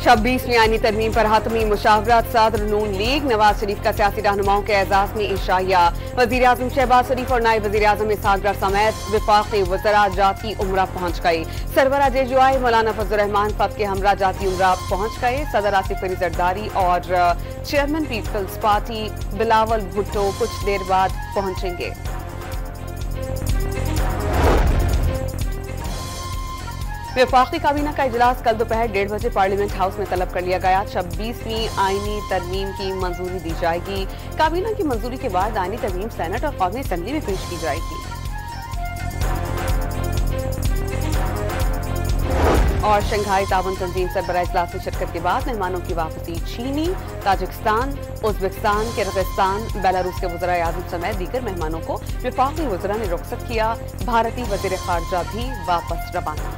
26वीं आईनी तरमीम पर हतमी मुशावरत। सदर नून लीग नवाज शरीफ का सियासी रहनुमाओं के एजाज में इशाया। वजीर आजम शहबाज शरीफ और नायब वजीर आजम इसहाक डार समेत विफाकी वज़रा जाती उमरा पहुंच गए। सरबराह JUI मौलाना फजल रहमान फत के हमरा जाती उमरा पहुंच गए। सदर आसिफ अली जरदारी और chairman Peoples Party Bilawal Bhutto कुछ देर बाद पहुंचेंगे। वफाकी काबीना का इजलास कल दोपहर 1:30 बजे पार्लियामेंट हाउस में तलब कर लिया गया। 26वीं आईनी तरमीम की मंजूरी दी जाएगी। काबीना की मंजूरी के बाद आईनी तरमीम सेनेट और कौमी असेंबली में पेश की जाएगी। और शंघाई ताउन तंजीम सरबराह इजलास में शिरकत के बाद मेहमानों की वापसी। चीनी, ताजिकिस्तान, उज्बेकिस्तान, किर्गिस्तान, बेलारूस के वज़रा आज़म समेत दीगर मेहमानों को वफाकी वज़रा ने रुखसत किया। भारतीय वज़ीर ख़ारजा भी वापस रवाना।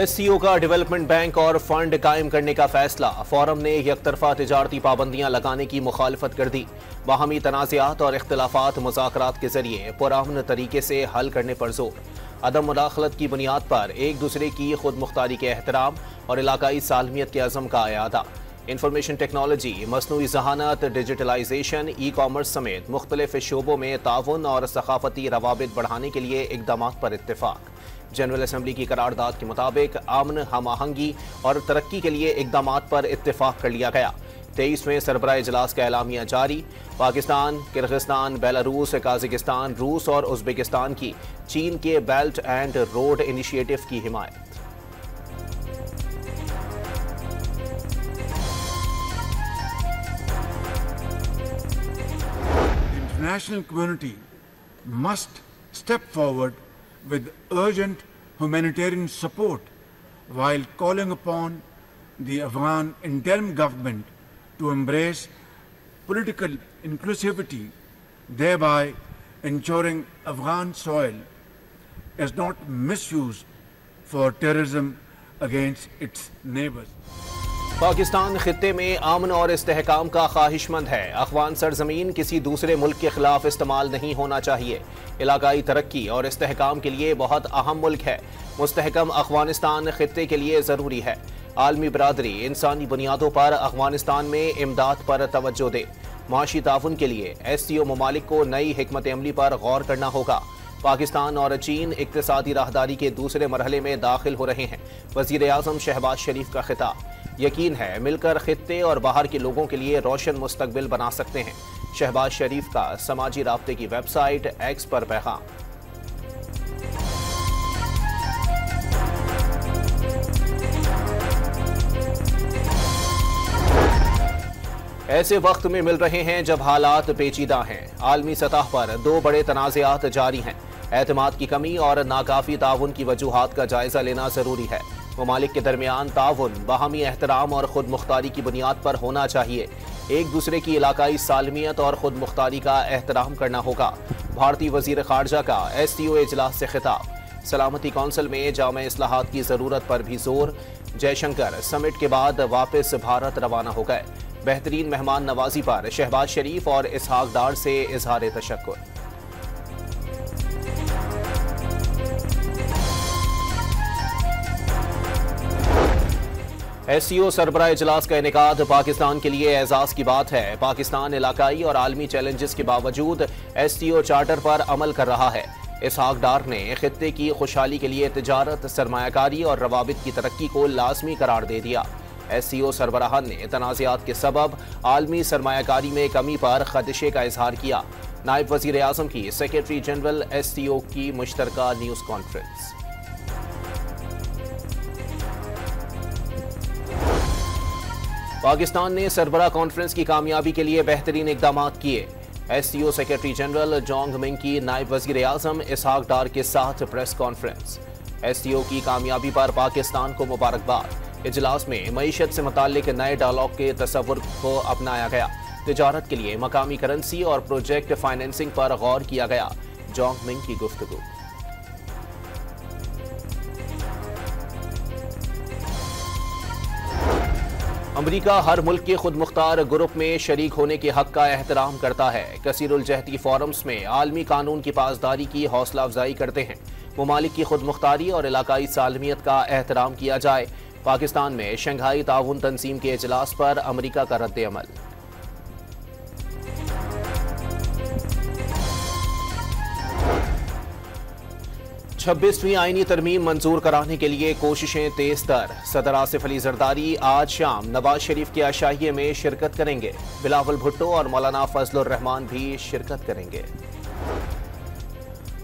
SCO का डेवलपमेंट बैंक और फंड कायम करने का फैसला। फोरम ने यकतरफा तिजारती पाबंदियां लगाने की मुखालफत कर दी। बाहमी तनाज़ात और इख्तिलाफात मुज़ाकरात के जरिए पुरअमन तरीके से हल करने पर जोर। अदम मुदाखलत की बुनियाद पर एक दूसरे की खुद मुख्तारी के एहतराम और इलाकाई सालमियत के अज़म का अयादा। इंफॉर्मेशन टेक्नोलॉजी, मसनूई ज़हानत, डिजिटलाइजेशन, ई-कॉमर्स समेत मुख्तलिफ शोबों में ताउन और सकाफती रवाबित बढ़ाने के लिए इक़दामात पर इत्तेफाक। जनरल असम्बली की करारदाद के मुताबिक अमन, हम आहंगी और तरक्की के लिए इक़दामात पर इत्तेफाक कर लिया गया। 23वें सरबराह इजलास का एलामिया जारी। पाकिस्तान, किर्गिस्तान, बेलारूस, काज़ाकिस्तान, रूस और उज़्बेकिस्तान की चीन के बेल्ट एंड रोड इनिशिएटिव की हिमायत। International community must step forward with urgent humanitarian support while calling upon the Afghan interim government to embrace political inclusivity, thereby ensuring Afghan soil is not misused for terrorism against its neighbors. Pakistan खित्ते में अमन और इस्तेहकाम का ख्वाहिशमंद है। अफगान सरजमीन किसी दूसरे मुल्क के खिलाफ इस्तेमाल नहीं होना चाहिए। इलाकाई तरक्की और इस्तेहकाम के लिए बहुत अहम मुल्क है। मुस्तहकम अफगानिस्तान खित्ते के लिए ज़रूरी है। आलमी बरादरी इंसानी बुनियादों पर अफगानिस्तान में इमदाद पर तवज्जो दे। माशी ताउन के लिए SCO ममालिक को नई हिकमत अमली पर गौर करना होगा। पाकिस्तान और चीन इक्तिसादी राहदारी के दूसरे मरहले में दाखिल हो रहे हैं। वज़ीर आज़म शहबाज शरीफ का खिताब। यकीन है मिलकर खित्ते और बाहर के लोगों के लिए रोशन मुस्तकबिल बना सकते हैं। शहबाज शरीफ का समाजी राब्ते की वेबसाइट X पर पैगाम। ऐसे वक्त में मिल रहे हैं जब हालात पेचीदा हैं। आलमी सतह पर दो बड़े तनाज़ात जारी हैं। एतमाद की कमी और नाकाफी ताउन की वजूहात का जायजा लेना जरूरी है। ममालिक के दरमियान ताउन बाहमी एहतराम और खुद मुख्तारी की बुनियाद पर होना चाहिए। एक दूसरे की इलाकाई सालमियत और खुद मुख्तारी का एहतराम करना होगा। भारतीय वजीर खारजा का SCO इजलास से खिताब। सलामती कौंसिल में जामे इस्लाहात की जरूरत पर भी जोर। जयशंकर समिट के बाद वापस भारत रवाना हो गए। बेहतरीन मेहमान नवाजी पर शहबाज शरीफ और इसहाक डार से इजहार तशक्कुर। SCO सरबराह इजलास का इनेकाद पाकिस्तान के लिए एजाज की बात है। पाकिस्तान इलाकाई और आलमी चैलेंजेस के बावजूद SCO चार्टर पर अमल कर रहा है। इसहाक डार ने खित्ते की खुशहाली के लिए तिजारत, सरमायाकारी और रवाबित की तरक्की को लाजमी करार दे दिया। SCO सरबराहान ने तनाज़ात के सबब आलमी सरमायाकारी में कमी पर खदशे का इजहार किया। नायब वज़ीर आज़म की सेक्रेटरी जनरल SCO की मुश्तरका न्यूज़ कॉन्फ्रेंस। पाकिस्तान ने सरबराह कॉन्फ्रेंस की कामयाबी के लिए बेहतरीन इक़दामात किए। SCO secretary general Jong Ming की नायब वज़ीर आज़म इसहाक डार के साथ प्रेस कॉन्फ्रेंस। SCO की कामयाबी पर पाकिस्तान को मुबारकबाद। इजलास में मईशत से मुताल्लिक नए डायलॉग के तसव्वुर को अपनाया गया। तिजारत के लिए मकामी करेंसी और प्रोजेक्ट फाइनेंसिंग पर गौर किया गया। जोंग मिंग की गुफ्तगू। अमरीका हर मुल्क के खुद मुख्तार ग्रुप में शरीक होने के हक का एहतराम करता है। कसीरुल जहती फोरम्स में आलमी कानून की पासदारी की हौसला अफजाई करते हैं। ममालिक की खुद मुख्तारी और इलाकाई सालमियत का एहतराम किया जाए। पाकिस्तान में शंघाई ताउन तंजीम के इजलास पर अमरीका का रद्द अमल। छब्बीसवीं आईनी तरमीम मंजूर कराने के लिए कोशिशें तेज तर। सदर आसिफ अली जरदारी आज शाम नवाज शरीफ के आशाइये में शिरकत करेंगे। बिलावल भुट्टो और मौलाना फजलुर रहमान भी शिरकत करेंगे।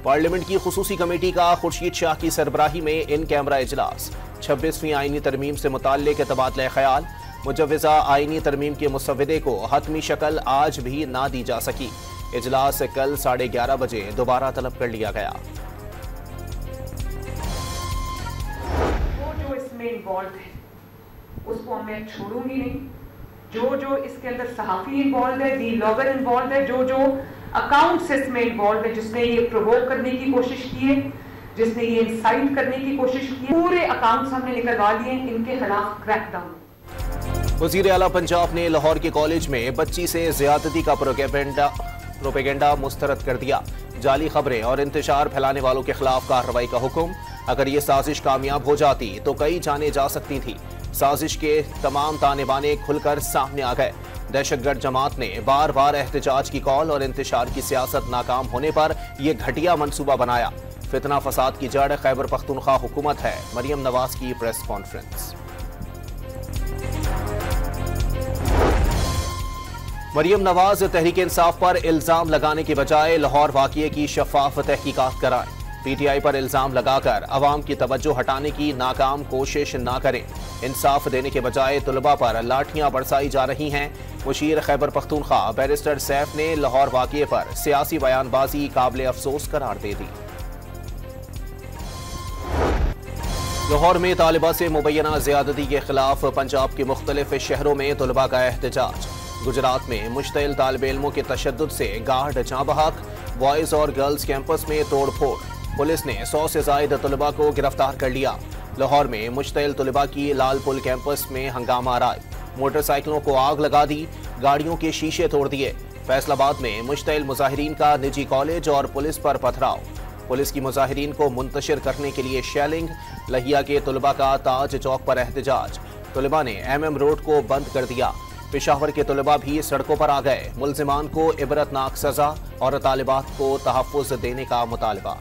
पार्लियामेंट की खुसूसी कमेटी का खुर्शीद शाह की सरबराही में इन कैमरा इजलास। 26वीं आईनी तरमीम से मुताल्लिक तबादला ख्याल। मुजव्वज़ा आईनी तरमीम के मुसव्विदे को हतमी शक्ल आज भी ना दी जा सकी। इजलास कल 11:30 बजे दोबारा तलब कर लिया गया। जो इसमें इन्वॉल्व है उसको मैं छोड़ूंगी नहीं। जो इसके अंदर सहाफ़ी इन्वॉल्व है, दी लॉगर इन्वॉल्व है, जो अकाउंट्स इसमें इन्वॉल्व है, जिसने ये प्रोवोक करने की कोशिश की है, जिसने ये इंसाइट करने की कोशिश की, पूरे अकाउंट्स हमने निकलवा लिए, इनके खिलाफ क्रैकडाउन। वज़ीर आला पंजाब ने लाहौर के कॉलेज में बच्ची से ज्यादती का प्रोपेगेंडा मुस्तरद कर दिया। जाली खबरें और इंतशार फैलाने वालों के खिलाफ कार्रवाई का हुक्म। अगर ये साजिश कामयाब हो जाती तो कई जाने जा सकती थी। साजिश के तमाम ताने बाने खुलकर सामने आ गए। दहशतगर्द जमात ने बार बार एहतजाज की कॉल और इंतशार की सियासत नाकाम होने पर यह घटिया मंसूबा बनाया। फितना फसाद की जड़ खैबर पख्तूनख्वा हुकूमत है। मरियम नवाज की प्रेस कॉन्फ्रेंस। मरियम नवाज तहरीक इंसाफ पर इल्जाम लगाने के बजाय लाहौर वाक़ये की शफाफ तहकीकात कराएं। पीटीआई पर इल्जाम लगाकर अवाम की तवज्जो हटाने की नाकाम कोशिश ना करें। इंसाफ देने के बजाय तुलबा पर लाठियां बरसाई जा रही हैं। मुशीर खैबर पख्तूनख्वा बैरिस्टर सैफ ने लाहौर वाक़ये पर सियासी बयानबाजी काबिल अफसोस करार दे दी। लाहौर में तालिबा से मुबैना ज्यादती के खिलाफ पंजाब के मुख्तलिफ शहरों में तुलबा का एहतजाज। गुजरात में मुश्तइल तालिब इल्मों के तशद्दुद से गार्ड जाँ बहक। बॉयज और गर्ल्स कैंपस में तोड़ फोड़। पुलिस ने 100 से ज्यादा तुलबा को गिरफ्तार कर लिया। लाहौर में मुश्तइल तुलबा की लालपुल कैंपस में हंगामा राय। मोटरसाइकिलों को आग लगा दी, गाड़ियों के शीशे तोड़ दिए। फैसलाबाद में मुश्तइल मुजाहिरीन का निजी कॉलेज और पुलिस पर पथराव। पुलिस की मुजाहिरीन को मुंतशिर करने के लिए शेलिंग। लहिया के तुलबा का ताज चौक पर एहतजाज। तुलबा ने MM रोड को बंद कर दिया। पेशावर के तुलबा भी सड़कों पर आ गए। मुल्जिमान को इबरतनाक सजा और तालिबात को तहफ़्फ़ुज़ देने का मुतालबा।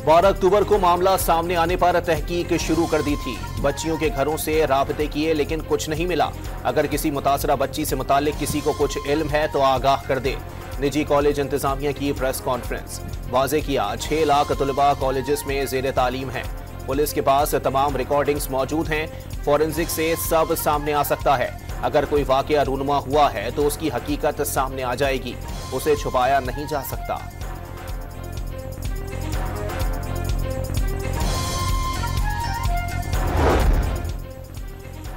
12 अक्टूबर को मामला सामने आने पर तहकीक शुरू कर दी थी। बच्चियों के घरों से राबते किए लेकिन कुछ नहीं मिला। अगर किसी मुतासरा बच्ची से मुतालिक किसी को कुछ इल्म है तो आगाह कर दे। निजी कॉलेज इंतजामिया की प्रेस कॉन्फ्रेंस। वाज़े किया 6 लाख तुलबा कॉलेजेस में ज़ेर तालीम हैं। पुलिस के पास तमाम रिकॉर्डिंग्स मौजूद हैं। फॉरेंसिक से सब सामने आ सकता है। अगर कोई वाक़या रूनुमा हुआ है तो उसकी हकीकत सामने आ जाएगी। उसे छुपाया नहीं जा सकता।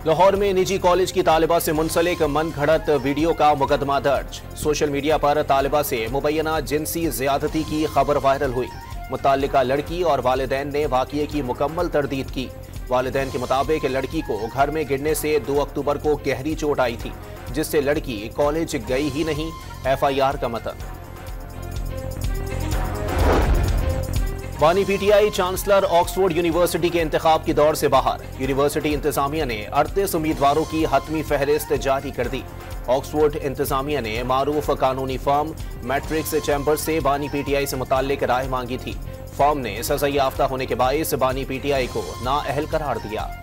लाहौर में निजी कॉलेज की तालिबा से मुंसलिक मनगढ़ंत वीडियो का मुकदमा दर्ज। सोशल मीडिया पर तालिबा से मुबैना जिनसी ज्यादती की खबर वायरल हुई। मुताल्लिका लड़की और वालिदैन ने वाक़ये की मुकम्मल तरदीद की। वालिदैन के मुताबिक लड़की को घर में गिरने से 2 अक्टूबर को गहरी चोट आई थी, जिससे लड़की कॉलेज गई ही नहीं। FIR का मतन। बानी PTI चांसलर ऑक्सफोर्ड यूनिवर्सिटी के इंतखाब की दौड़ से बाहर। यूनिवर्सिटी इंतजामिया ने 38 उम्मीदवारों की हतमी फहरिस्त जारी कर दी। ऑक्सफोर्ड इंतजामिया ने मारूफ कानूनी फर्म मैट्रिक्स चैम्बर से बानी PTI से मुताल्लिक राय मांगी थी। फर्म ने सजा याफ्ता होने के बाइस बानी PTI को नाअहल करार दिया।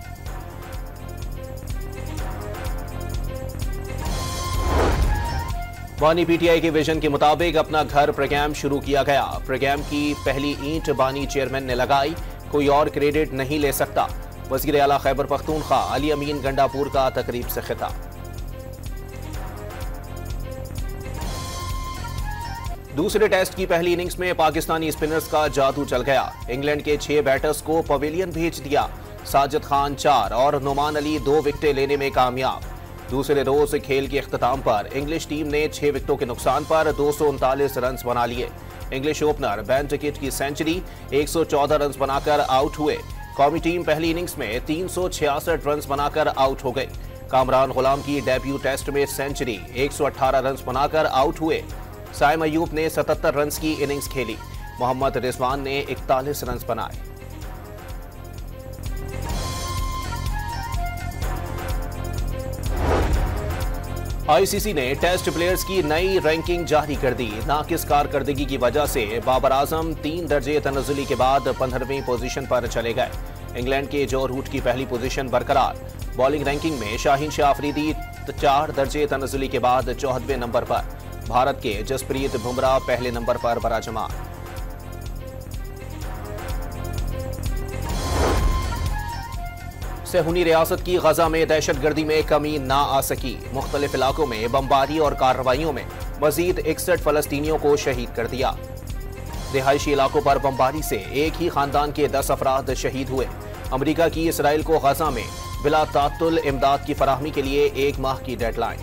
बानी PTI के विजन के मुताबिक अपना घर प्रोग्राम शुरू किया गया। प्रोग्राम की पहली ईंट बानी चेयरमैन ने लगाई। कोई और क्रेडिट नहीं ले सकता। वज़ीर आला खैबर पख्तूनख्वा अली अमीन गंडापुर का तकरीब से खिताब। दूसरे टेस्ट की पहली इनिंग्स में पाकिस्तानी स्पिनर्स का जादू चल गया। इंग्लैंड के 6 बैटर्स को पवेलियन भेज दिया। साजिद खान 4 और नुमान अली 2 विकेटें लेने में कामयाब। दूसरे रोज खेल के इख्तिताम पर इंग्लिश टीम ने 6 विकेटों के नुकसान पर 239 रन बना लिए। इंग्लिश ओपनर बेन टिकिट की सेंचुरी 114 रन बनाकर आउट हुए। कौमी टीम पहली इनिंग्स में 366 रन बनाकर आउट हो गई। कामरान गुलाम की डेब्यू टेस्ट में सेंचुरी, 118 रन बनाकर आउट हुए। साइम अयूब ने 77 रन की इनिंग्स खेली। मोहम्मद रिजवान ने 41 रन बनाए। आईसीसी ने टेस्ट प्लेयर्स की नई रैंकिंग जारी कर दी। नाकिस कारकर्दगी की वजह से बाबर आजम 3 दर्जे तनज़ुली के बाद 15वीं पोजीशन पर चले गए। इंग्लैंड के जो रूट की पहली पोजीशन बरकरार। बॉलिंग रैंकिंग में शाहीन शाह अफरीदी 4 दर्जे तनज़ुली के बाद 14वें नंबर पर। भारत के जसप्रीत बुमराह पहले नंबर पर बराजमान। सेहूनी रियासत की गजा में दहशतगर्दी में कमी ना आ सकी। मुख्तलिफ इलाकों में बमबारी और कार्रवाइयों में मजीद 61 फलस्तीनियों को शहीद कर दिया। रिहायशी इलाकों पर बमबारी से एक ही खानदान के 10 अफराद शहीद हुए। अमरीका की इसराइल को गजा में बिला तातुल इमदाद की फराहमी के लिए 1 माह की डेडलाइन।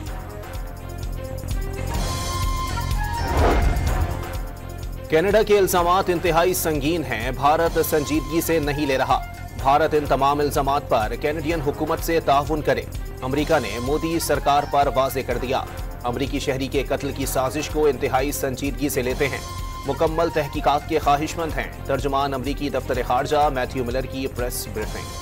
कनाडा के इल्जामात इंतहाई संगीन हैं। भारत संजीदगी से नहीं ले रहा। भारत इन तमाम इल्जामात पर कैनेडियन हुकूमत से ताउन करे। अमरीका ने मोदी सरकार पर वाज़े कर दिया। अमरीकी शहरी के कत्ल की साजिश को इंतहाई संजीदगी से लेते हैं। मुकम्मल तहकीकात के ख्वाहिशमंद हैं। तर्जुमान अमरीकी दफ्तर खारजा मैथ्यू मिलर की प्रेस ब्रीफिंग।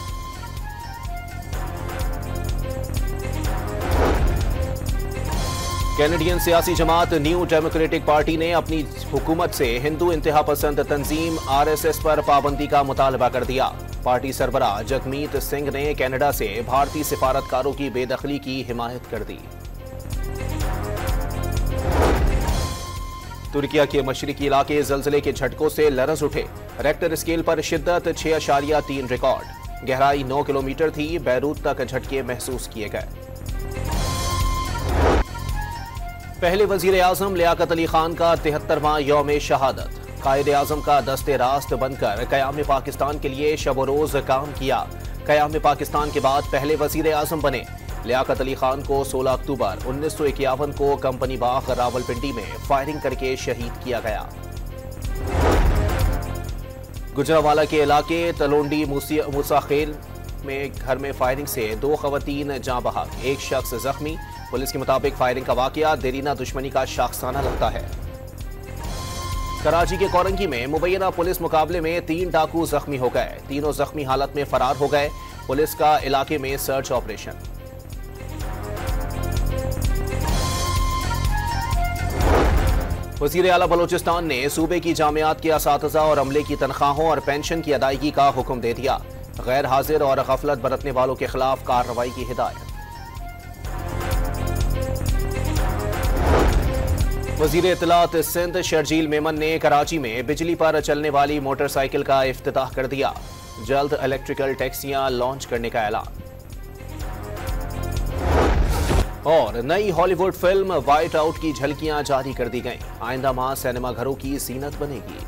कैनेडियन सियासी जमात न्यू डेमोक्रेटिक पार्टी ने अपनी हुकूमत से हिंदू इंतहा पसंद तंजीम RSS पर पाबंदी का मुतालबा कर दिया। पार्टी सरबराह जगमीत सिंह ने कनाडा से भारतीय सिफारतकारों की बेदखली की हिमायत कर दी। तुर्किया के मशरिकी इलाके जल्जले के झटकों से लरज उठे। रेक्टर स्केल पर शिद्दत 6.3 रिकॉर्ड। गहराई 9 किलोमीटर थी। बैरूत तक झटके महसूस किए गए। पहले वजीर आजम लियाकत अली खान का 73वां यौम शहादत। कायद आजम का दस्ते रास्त बनकर कयाम पाकिस्तान के लिए शब रोज काम किया। कयाम पाकिस्तान के बाद पहले वजीर आजम बने। लियाकत अली खान को 16 अक्टूबर 1951 को कंपनी बाग रावलपिंडी में फायरिंग करके शहीद किया गया। गुजरांवाला के इलाके तलोंडी मूसाखेल में घर में फायरिंग से 2 खवातीन जाँ बहक, 1 शख्स जख्मी। पुलिस के मुताबिक फायरिंग का वाकया देरीना दुश्मनी का शाखसाना लगता है। कराची के कोरंगी में मुबैना पुलिस मुकाबले में 3 डाकू जख्मी हो गए। तीनों जख्मी हालत में फरार हो गए। पुलिस का इलाके में सर्च ऑपरेशन। वज़ीर आला बलोचिस्तान ने सूबे की जामियात के असातिज़ा और अमले की तनख्वाहों और पेंशन की अदायगी का हुक्म दे दिया। गैर हाजिर और गफलत बरतने वालों के खिलाफ कार्रवाई की हिदायत। वज़ीर इत्तलात सिंध शर्जील मेमन ने कराची में बिजली पर चलने वाली मोटरसाइकिल का इफ्तिताह कर दिया। जल्द इलेक्ट्रिकल टैक्सियां लॉन्च करने का ऐलान। और नई हॉलीवुड फिल्म वाइट आउट की झलकियां जारी कर दी गईं। आइंदा माह सिनेमा घरों की जीनत बनेगी।